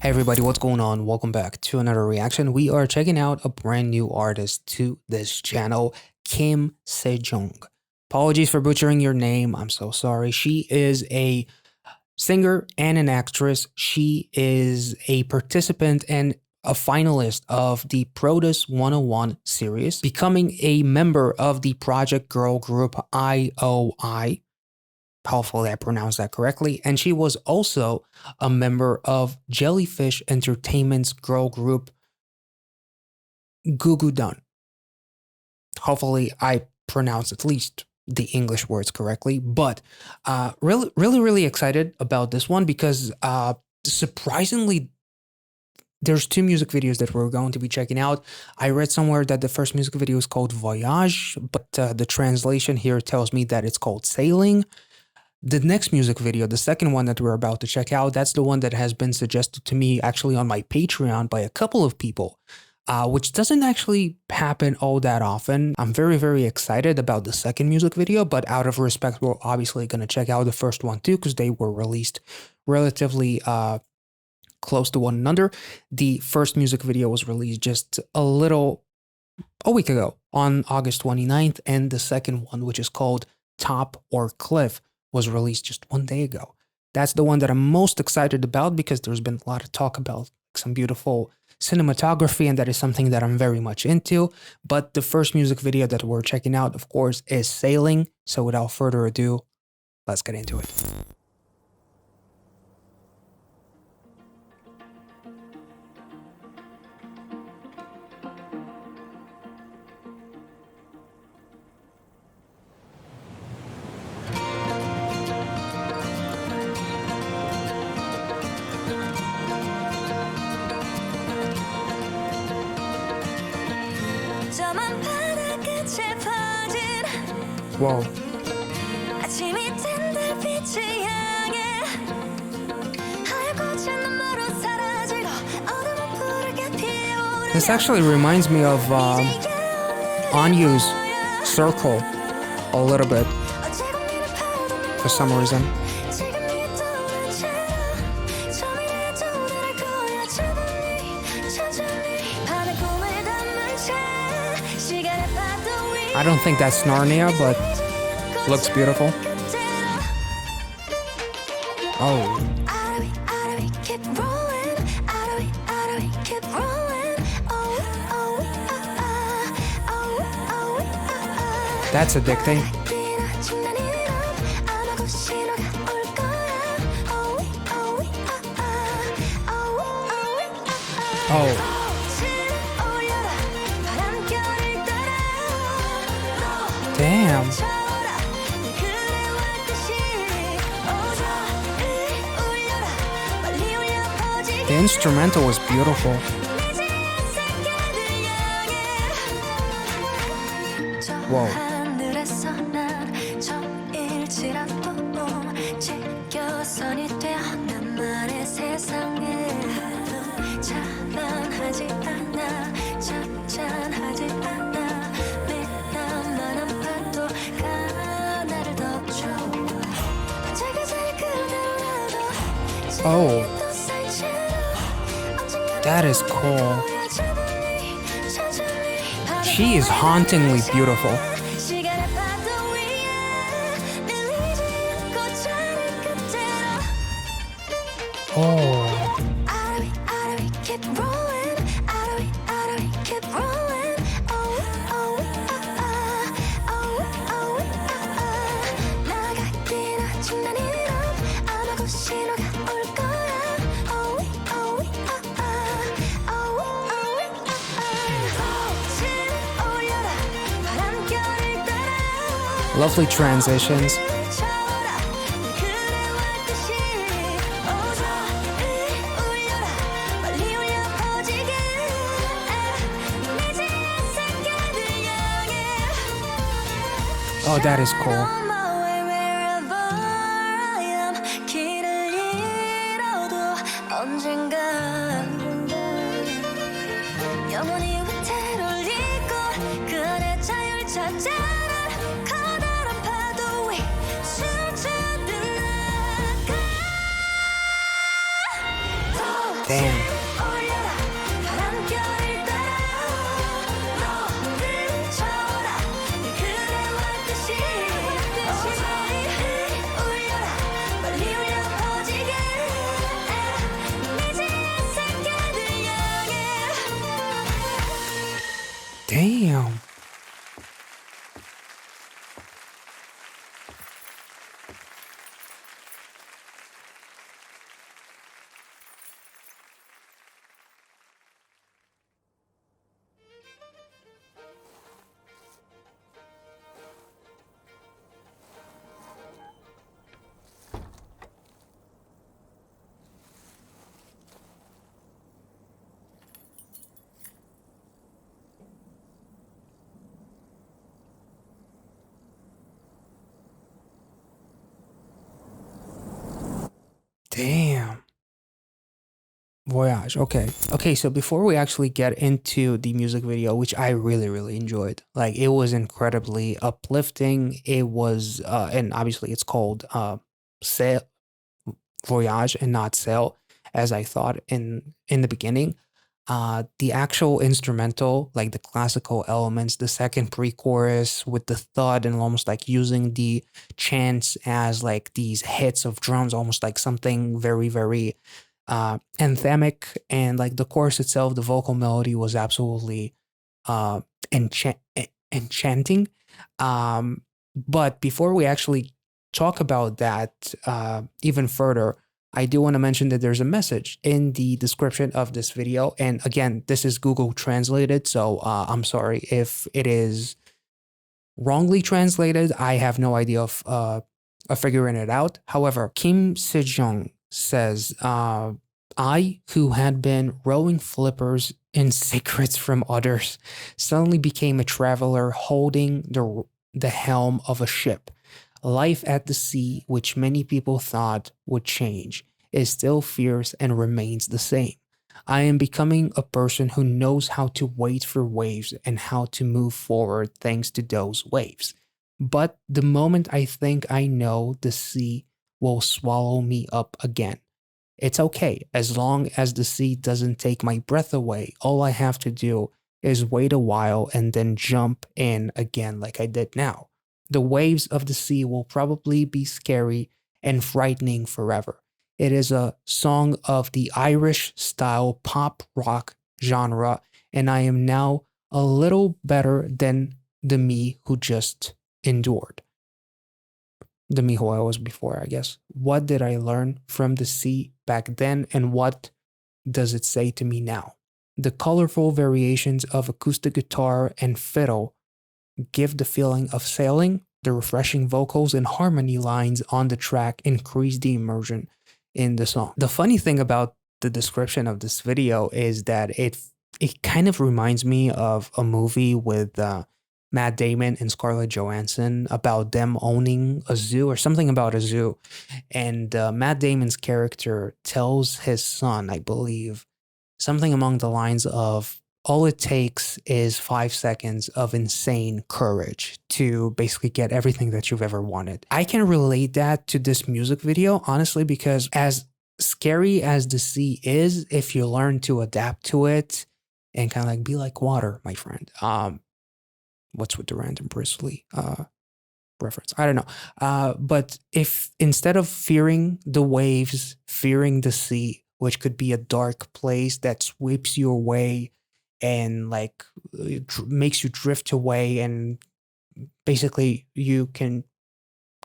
Hey everybody, what's going on? Welcome back to another reaction. We are checking out a brand new artist to this channel, Kim SEJEONG. Apologies for butchering your name. I'm so sorry. She is a singer and an actress. She is a participant and a finalist of the Produce 101 series, becoming a member of the project girl group IOI. Hopefully I pronounced that correctly. And she was also a member of Jellyfish Entertainment's girl group Gugudan. Hopefully I pronounced at least the English words correctly. But really excited about this one because surprisingly, there's two music videos that we're going to be checking out. I read somewhere that the first music video is called Voyage, but the translation here tells me that it's called Sailing. The next music video, the second one that we're about to check out, that's the one that has been suggested to me actually on my Patreon by a couple of people, which doesn't actually happen all that often. I'm very excited about the second music video, but out of respect, we're obviously going to check out the first one too, because they were released relatively close to one another. The first music video was released just a week ago on August 29th, and the second one, which is called Top or Cliff, was released just one day ago. That's the one that I'm most excited about because there's been a lot of talk about some beautiful cinematography, and that is something that I'm very much into. But the first music video that we're checking out, of course, is Sailing. So without further ado, let's get into it. Whoa. This actually reminds me of Anyu's Circle a little bit for some reason. I don't think that's Narnia, but looks beautiful. Oh. That's addicting. Oh. Damn. The instrumental was beautiful. Whoa. Oh, that is cool. She is hauntingly beautiful. Oh. Lovely transitions. Oh, that is cool. Damn. Damn. Damn. Voyage. Okay. Okay. So before we actually get into the music video, which I really, really enjoyed, like it was incredibly uplifting. It was, and obviously it's called Sail Voyage and not Sail, as I thought in the beginning. The actual instrumental, like the classical elements, the second pre-chorus with the thud and almost like using the chants as like these hits of drums, almost like something very, very anthemic, and like the chorus itself, the vocal melody was absolutely uh, enchanting. Um, but before we actually talk about that even further, I do want to mention that there's a message in the description of this video. And again, this is Google translated, so I'm sorry if it is wrongly translated. I have no idea of figuring it out. However, Kim SEJEONG says, I, who had been rowing flippers in secrets from others, suddenly became a traveler holding the helm of a ship. Life at the sea, which many people thought would change, is still fierce and remains the same. I am becoming a person who knows how to wait for waves and how to move forward thanks to those waves. But the moment I think I know, the sea will swallow me up again. It's okay, as long as the sea doesn't take my breath away. All I have to do is wait a while and then jump in again like I did now. The waves of the sea will probably be scary and frightening forever. It is a song of the Irish style pop rock genre, and I am now a little better than the me who just endured. The me who I was before, I guess. What did I learn from the sea back then, and what does it say to me now? The colorful variations of acoustic guitar and fiddle give the feeling of sailing. The refreshing vocals and harmony lines on the track increase the immersion in the song. The funny thing about the description of this video is that it kind of reminds me of a movie with Matt Damon and Scarlett Johansson about them owning a zoo or something about a zoo. And Matt Damon's character tells his son, I believe, something along the lines of, all it takes is 5 seconds of insane courage to basically get everything that you've ever wanted. I can relate that to this music video, honestly, because as scary as the sea is, if you learn to adapt to it and kind of like be like water, my friend. What's with the random Bruce Lee reference? I don't know. But if instead of fearing the waves, fearing the sea, which could be a dark place that sweeps you away and like makes you drift away, and basically you can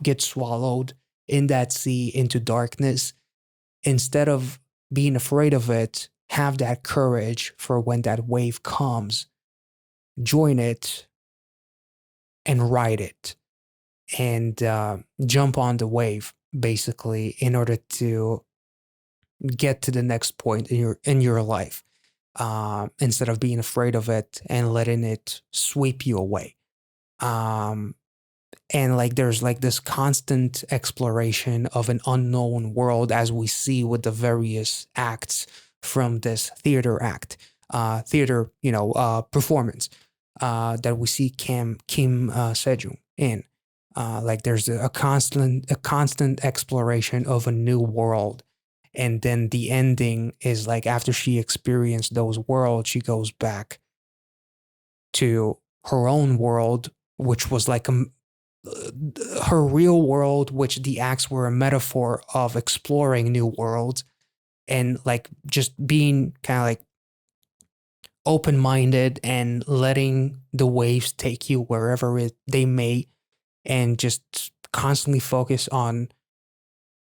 get swallowed in that sea into darkness, instead of being afraid of it, have that courage for when that wave comes, join it and ride it, and jump on the wave basically in order to get to the next point in your life, instead of being afraid of it and letting it sweep you away. And like there's like this constant exploration of an unknown world, as we see with the various acts from this theater performance that we see Kim Sejong in. Like there's a constant exploration of a new world, And then the ending is like after she experienced those worlds, she goes back to her own world, which was like her real world, which the acts were a metaphor of exploring new worlds and like just being kind of like open minded and letting the waves take you wherever they may, and just constantly focus on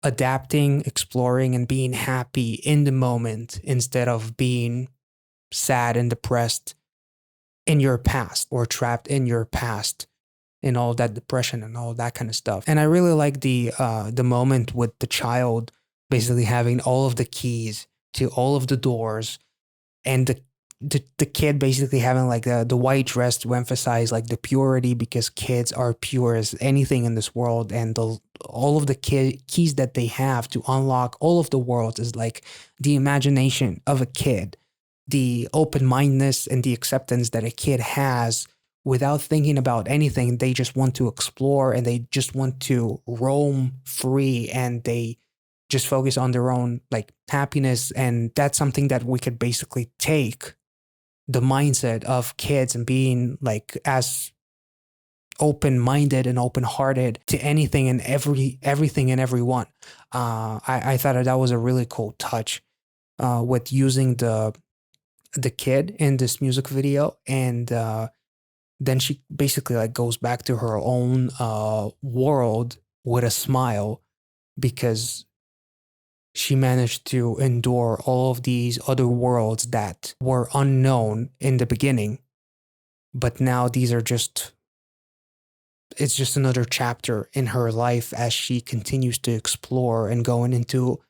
adapting, exploring, and being happy in the moment instead of being sad and depressed in your past or trapped in your past in all that depression and all that kind of stuff. And I really like the moment with the child basically having all of the keys to all of the doors, and the kid basically having like the white dress to emphasize like the purity, because kids are pure as anything in this world, and all of the keys that they have to unlock all of the worlds is like the imagination of a kid, the open-mindedness and the acceptance that a kid has without thinking about anything. They just want to explore and they just want to roam free, and they just focus on their own like happiness. And that's something that we could basically take the mindset of kids and being like as open-minded and open-hearted to anything and everything and everyone. I thought that was a really cool touch with using the kid in this music video. And then she basically like goes back to her own world with a smile, because she managed to endure all of these other worlds that were unknown in the beginning. But now these are it's just another chapter in her life as she continues to explore and going into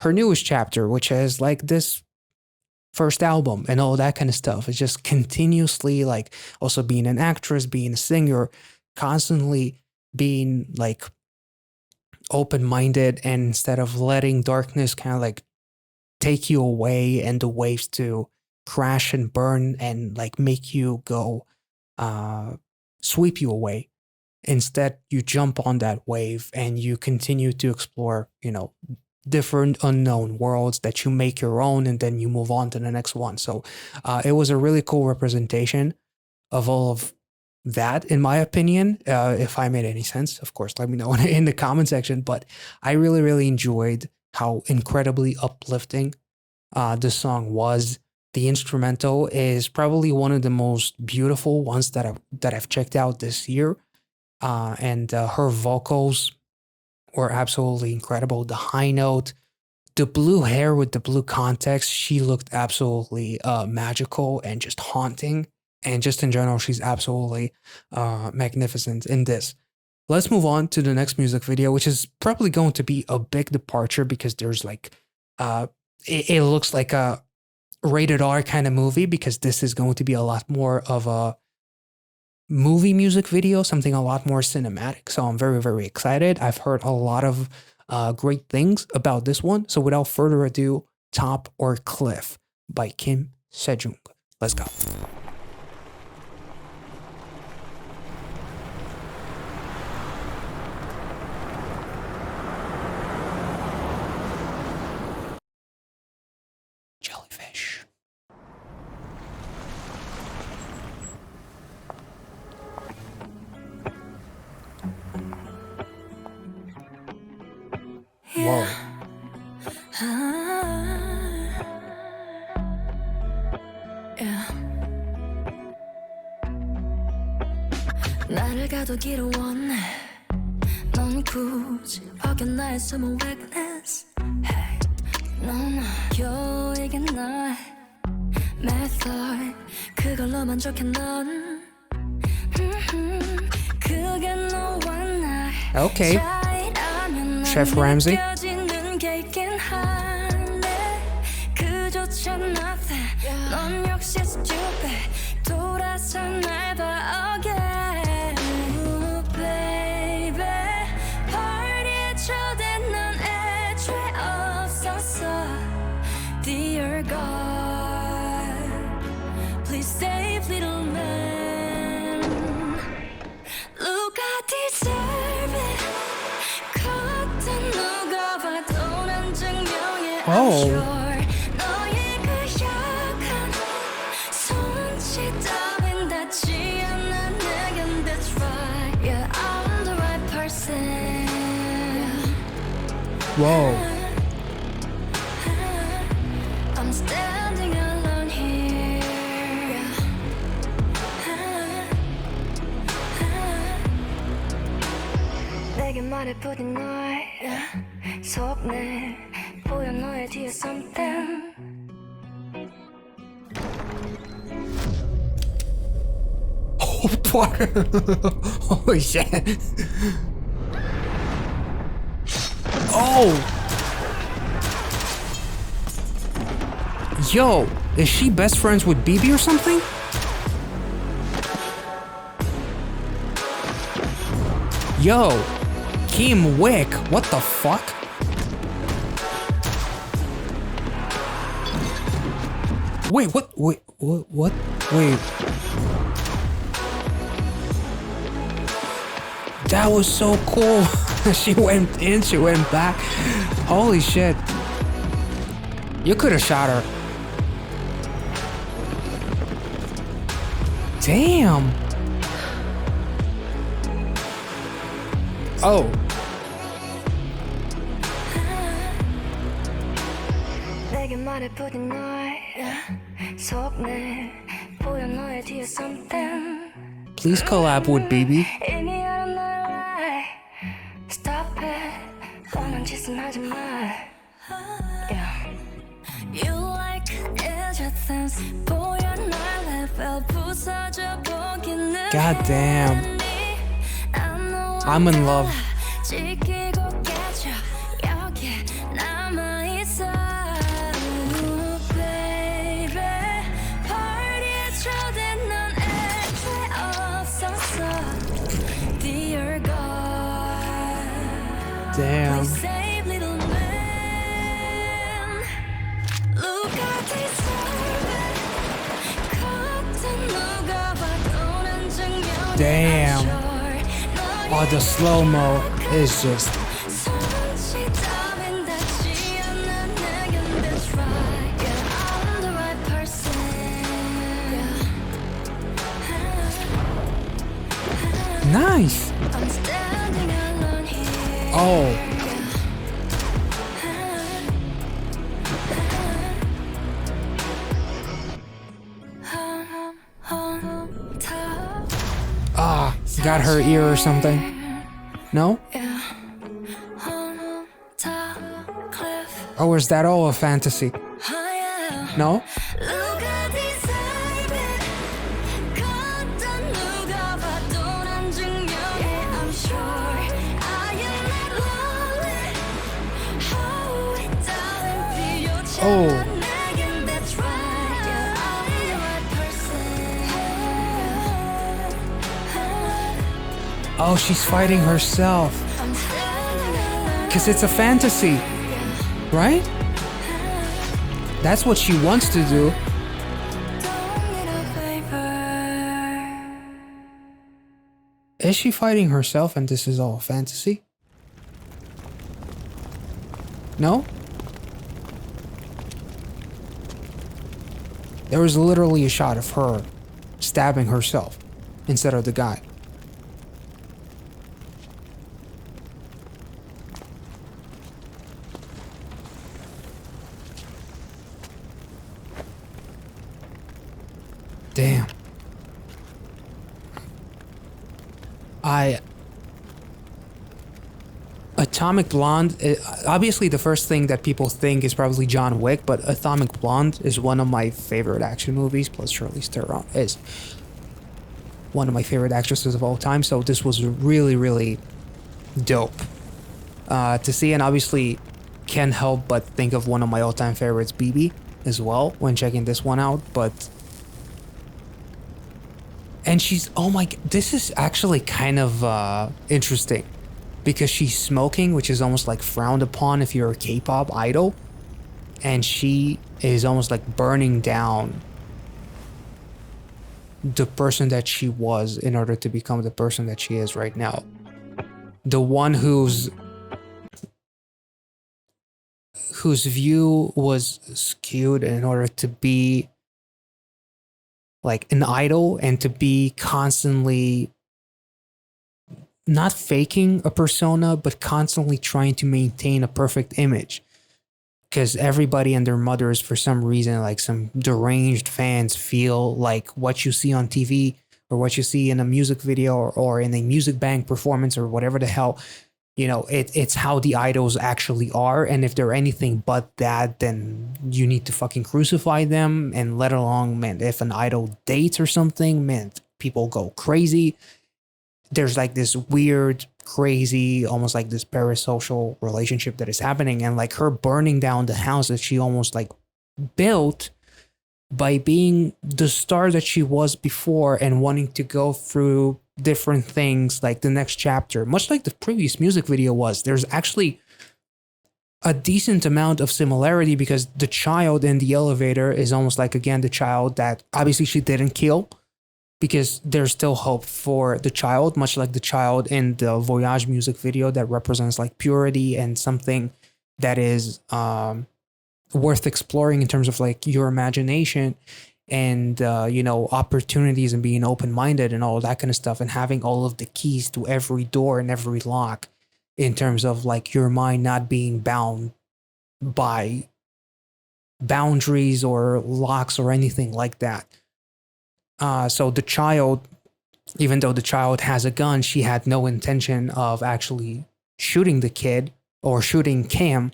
her newest chapter, which has like this first album and all that kind of stuff. It's just continuously like also being an actress, being a singer, constantly being like open-minded, and instead of letting darkness kind of like take you away and the waves to crash and burn and like make you go sweep you away, instead you jump on that wave and you continue to explore, different unknown worlds that you make your own, and then you move on to the next one. So it was a really cool representation of all of that, in my opinion. If I made any sense, of course, let me know in the comment section. But I really, really enjoyed how incredibly uplifting the song was. The instrumental is probably one of the most beautiful ones that I've checked out this year, and her vocals were absolutely incredible. The high note, the blue hair with the blue context, she looked absolutely magical and just haunting. And just in general, she's absolutely magnificent in this. Let's move on to the next music video, which is probably going to be a big departure, because there's like, it looks like a rated R kind of movie, because this is going to be a lot more of a movie music video, something a lot more cinematic. So I'm very, very excited. I've heard a lot of great things about this one. So without further ado, Top or Cliff by Kim SEJEONG. Let's go. Jellyfish. Whoa. 나를 가두기를 원해 넌 굳이 벗겨나의 숨은 weakness Hey 넌 you에게 나의 method 그걸로 만족해 넌 그게 너와 나의 Okay. Chef Ramsay. 그조차 nothing 넌 역시 stupid 돌아서 날 봐 again Ooh, baby party에 초대 넌 애초에 없었어 Dear God Please save little man Look I deserve it 겉은 누가 봐도 난 증명해 Oh. 너의 그 약한 손짓 따윈 닿지 않아 내겐 that's right yeah I'm the right person Whoa. I'm standing alone here 내게 말해 부디 너의 속내 보여 너의 뒤에 something Oh, fuck. Holy shit. Oh. Yo, is she best friends with BB or something? Yo, Kim Wick, what the fuck? Wait, what? Wait, what? Wait. That was so cool. She went in, she went back. Holy shit. You could have shot her. Damn. Oh. 내게 말해 부디 너의 속내 보여 너의 뒤에 something Please collab with BB. 이미 알아 너의 lie Stop it 뻔한 짓은 하지 마 yeah. You like Athens 보여 날 level 부서져 보기는 God damn. I'm in love. 지키고 깨져 여기 남아있어 baby party에 초대 넌 애초에 없었어 Dear God Damn. Please save little man Look at this 겉은 누가 봐도 난 증명이 Damn. 안 줘. Oh, the slow-mo is just... Nice. Oh. Ah, got her ear or something. No? Or was that all a fantasy? No? Oh. Oh, she's fighting herself. Because it's a fantasy, right? That's what she wants to do. Is she fighting herself and this is all a fantasy? No? There was literally a shot of her stabbing herself instead of the guy. Damn. Atomic Blonde, obviously the first thing that people think is probably John Wick, but Atomic Blonde is one of my favorite action movies, plus Charlize Theron is one of my favorite actresses of all time, so this was really, really dope to see, and obviously can't help but think of one of my all-time favorites, BB, as well, when checking this one out, but... And she's, oh my, this is actually kind of interesting. Because she's smoking, which is almost like frowned upon if you're a K-pop idol. And she is almost like burning down the person that she was in order to become the person that she is right now. The one whose view was skewed in order to be like an idol and to be constantly not faking a persona, but constantly trying to maintain a perfect image. Because everybody and their mothers, for some reason, like some deranged fans, feel like what you see on TV or what you see in a music video or in a music bank performance or whatever the hell, it's how the idols actually are. And if they're anything but that, then you need to fucking crucify them. And let alone, man, if an idol dates or something, man, people go crazy. There's like this weird, crazy, almost like this parasocial relationship that is happening. And like her burning down the house that she almost like built by being the star that she was before and wanting to go through different things like the next chapter, much like the previous music video was. There's actually a decent amount of similarity because the child in the elevator is almost like, again, the child that obviously she didn't kill, because there's still hope for the child, much like the child in the Voyage music video that represents like purity and something that is worth exploring in terms of like your imagination and, opportunities and being open-minded and all that kind of stuff, and having all of the keys to every door and every lock in terms of like your mind not being bound by boundaries or locks or anything like that. So the child, even though the child has a gun, she had no intention of actually shooting the kid or shooting Kim.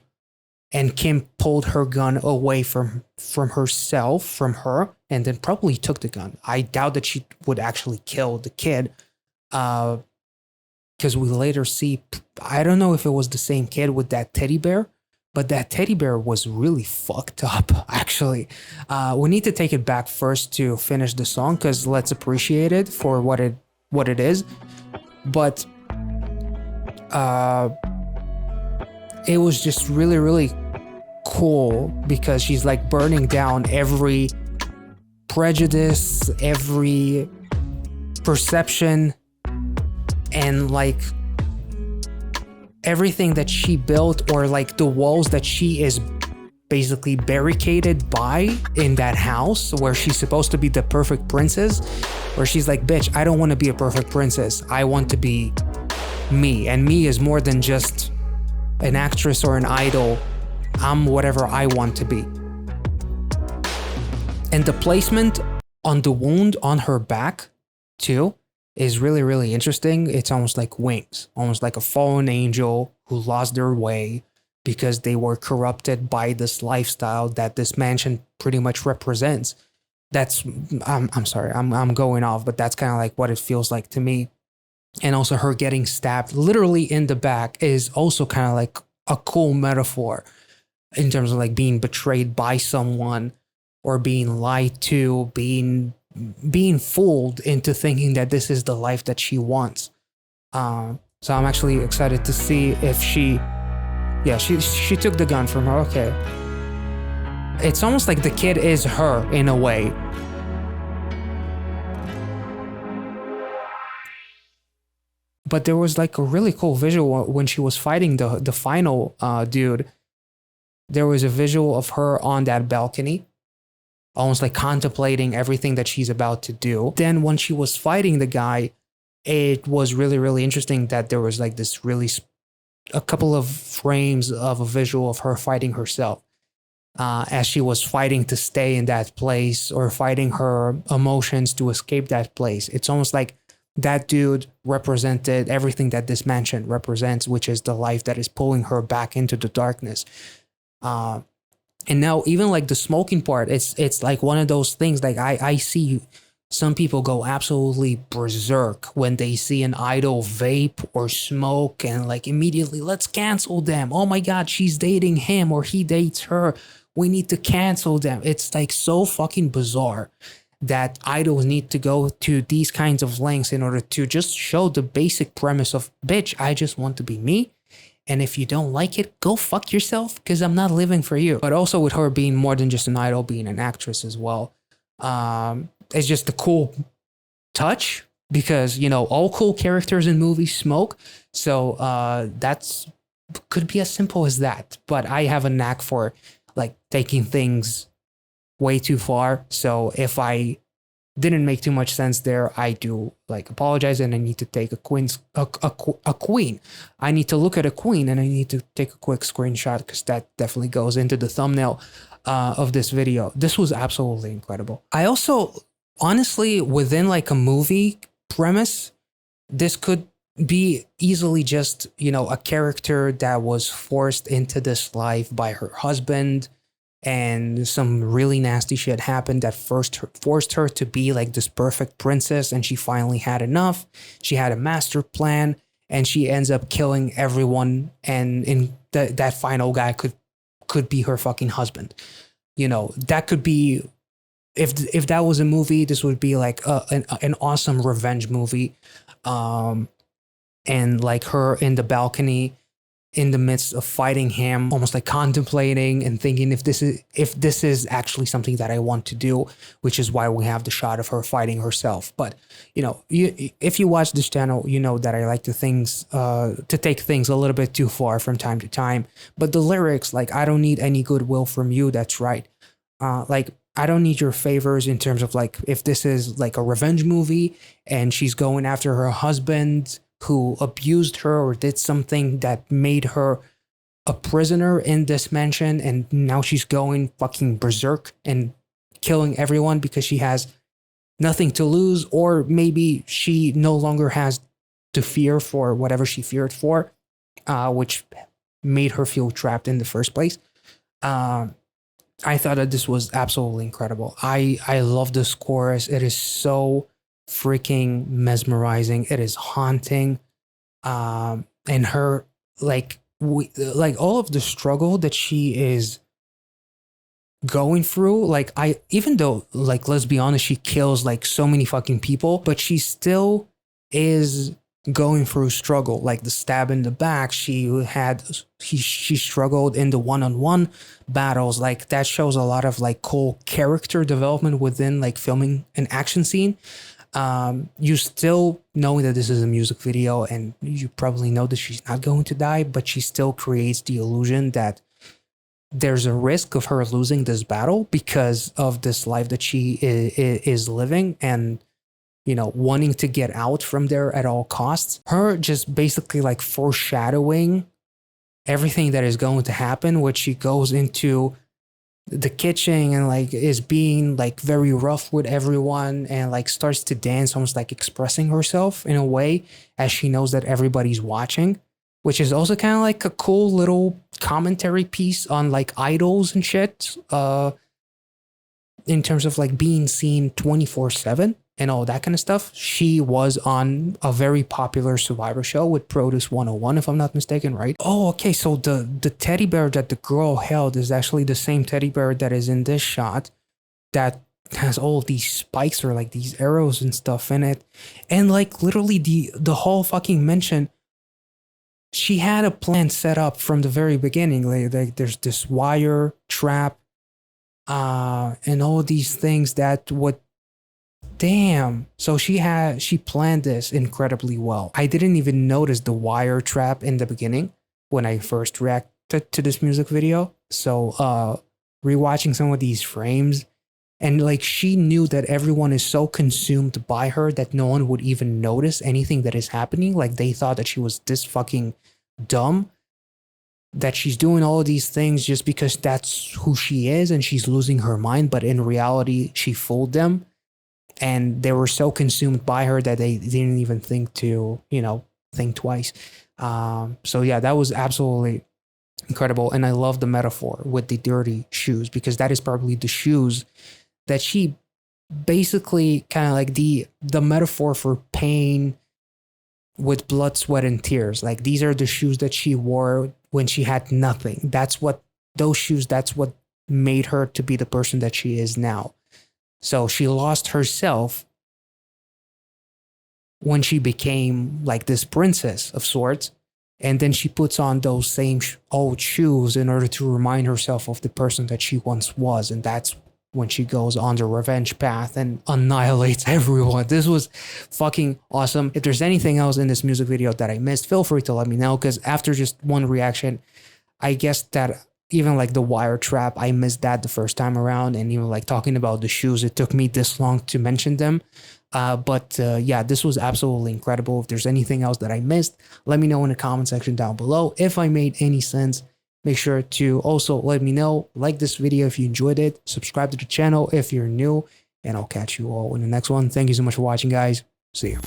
And Kim pulled her gun away from herself, from her, and then probably took the gun. I doubt that she would actually kill the kid. Because we later see, I don't know if it was the same kid with that teddy bear, but that teddy bear was really fucked up, actually. We need to take it back first to finish the song, because let's appreciate it for what it is. But it was just really, really cool because she's like burning down every prejudice, every perception, and like everything that she built, or like the walls that she is basically barricaded by in that house where she's supposed to be the perfect princess, where she's like, bitch, I don't want to be a perfect princess. I want to be me. And me is more than just an actress or an idol. I'm whatever I want to be. And the placement on the wound on her back too is really, really interesting. It's almost like wings, almost like a fallen angel who lost their way because they were corrupted by this lifestyle that this mansion pretty much represents. That's, I'm sorry, I'm going off, but that's kind of like what it feels like to me. And also her getting stabbed literally in the back is also kind of like a cool metaphor in terms of like being betrayed by someone or being lied to, being fooled into thinking that this is the life that she wants. So I'm actually excited to see if she took the gun from her. Okay. It's almost like the kid is her in a way. But there was like a really cool visual when she was fighting the final dude. There was a visual of her on that balcony, almost like contemplating everything that she's about to do. Then when she was fighting the guy, it was really, really interesting that there was like this a couple of frames of a visual of her fighting herself as she was fighting to stay in that place or fighting her emotions to escape that place. It's almost like that dude represented everything that this mansion represents, which is the life that is pulling her back into the darkness. And now even like the smoking part, it's like one of those things, like I see some people go absolutely berserk when they see an idol vape or smoke and like immediately, let's cancel them. Oh my God, she's dating him or he dates her. We need to cancel them. It's like so fucking bizarre that idols need to go to these kinds of lengths in order to just show the basic premise of, bitch, I just want to be me. And if you don't like it, go fuck yourself, because I'm not living for you. But also with her being more than just an idol, being an actress as well. It's just a cool touch because, all cool characters in movies smoke. So that's could be as simple as that. But I have a knack for like taking things way too far. So if I didn't make too much sense there, I do like apologize, and I need to take a queen. I need to look at a queen, and I need to take a quick screenshot because that definitely goes into the thumbnail of this video. This was absolutely incredible. I also, honestly, within like a movie premise, this could be easily just, you know, a character that was forced into this life by her husband, and some really nasty shit happened that first forced her to be like this perfect princess, and she finally had enough. She had a master plan, and she ends up killing everyone, and that final guy could be her fucking husband. You know, that could be, if that was a movie, this would be like an awesome revenge movie. And like her in the balcony in the midst of fighting him, almost like contemplating and thinking if this is actually something that I want to do, which is why we have the shot of her fighting herself. But you know, if you watch this channel, you know that I like to take things a little bit too far from time to time. But the lyrics, like, I don't need any goodwill from you. That's right. Like, I don't need your favors in terms of like, if this is like a revenge movie and she's going after her husband who abused her or did something that made her a prisoner in this mansion, and now she's going fucking berserk and killing everyone because she has nothing to lose, or maybe she no longer has to fear for whatever she feared for, which made her feel trapped in the first place. I thought that this was absolutely incredible. I love this chorus. It is so freaking mesmerizing. It is haunting. And her, like, like all of the struggle that she is going through, like, even though, like, let's be honest, she kills like so many fucking people, but she still is going through struggle. Like the stab in the back, she struggled in the one-on-one battles. Like, that shows a lot of like cool character development within like filming an action scene. You still knowing that this is a music video, and you probably know that she's not going to die, but she still creates the illusion that there's a risk of her losing this battle because of this life that she is living, and, you know, wanting to get out from there at all costs. Her just basically like foreshadowing everything that is going to happen, which she goes into the kitchen and like is being like very rough with everyone, and like starts to dance, almost like expressing herself in a way as she knows that everybody's watching, which is also kind of like a cool little commentary piece on like idols and shit, in terms of like being seen 24/7 and all that kind of stuff. She was on a very popular Survivor show with Produce 101, if I'm not mistaken, right? Oh, okay. So the teddy bear that the girl held is actually the same teddy bear that is in this shot, that has all of these spikes or like these arrows and stuff in it. And like literally the whole fucking mention, she had a plan set up from the very beginning. Like there's this wire trap, and all these things that would, damn. So she planned this incredibly well. I didn't even notice the wire trap in the beginning when I first reacted to this music video. So rewatching some of these frames, and like she knew that everyone is so consumed by her that no one would even notice anything that is happening. Like they thought that she was this fucking dumb, that she's doing all of these things just because that's who she is and she's losing her mind. But in reality, she fooled them. And they were so consumed by her that they didn't even think to, you know, think twice. So yeah, that was absolutely incredible. And I love the metaphor with the dirty shoes, because that is probably the shoes that she basically kind of like the metaphor for pain with blood, sweat, and tears. Like these are the shoes that she wore when she had nothing. That's what made her to be the person that she is now. So she lost herself when she became like this princess of sorts. And then she puts on those same old shoes in order to remind herself of the person that she once was. And that's when she goes on the revenge path and annihilates everyone. This was fucking awesome. If there's anything else in this music video that I missed, feel free to let me know, because after just one reaction, I guess that even like the wire trap, I missed that the first time around. And even like talking about the shoes, it took me this long to mention them. But yeah, this was absolutely incredible. If there's anything else that I missed, let me know in the comment section down below. If I made any sense, make sure to also let me know. Like this video if you enjoyed it. Subscribe to the channel if you're new. And I'll catch you all in the next one. Thank you so much for watching, guys. See you.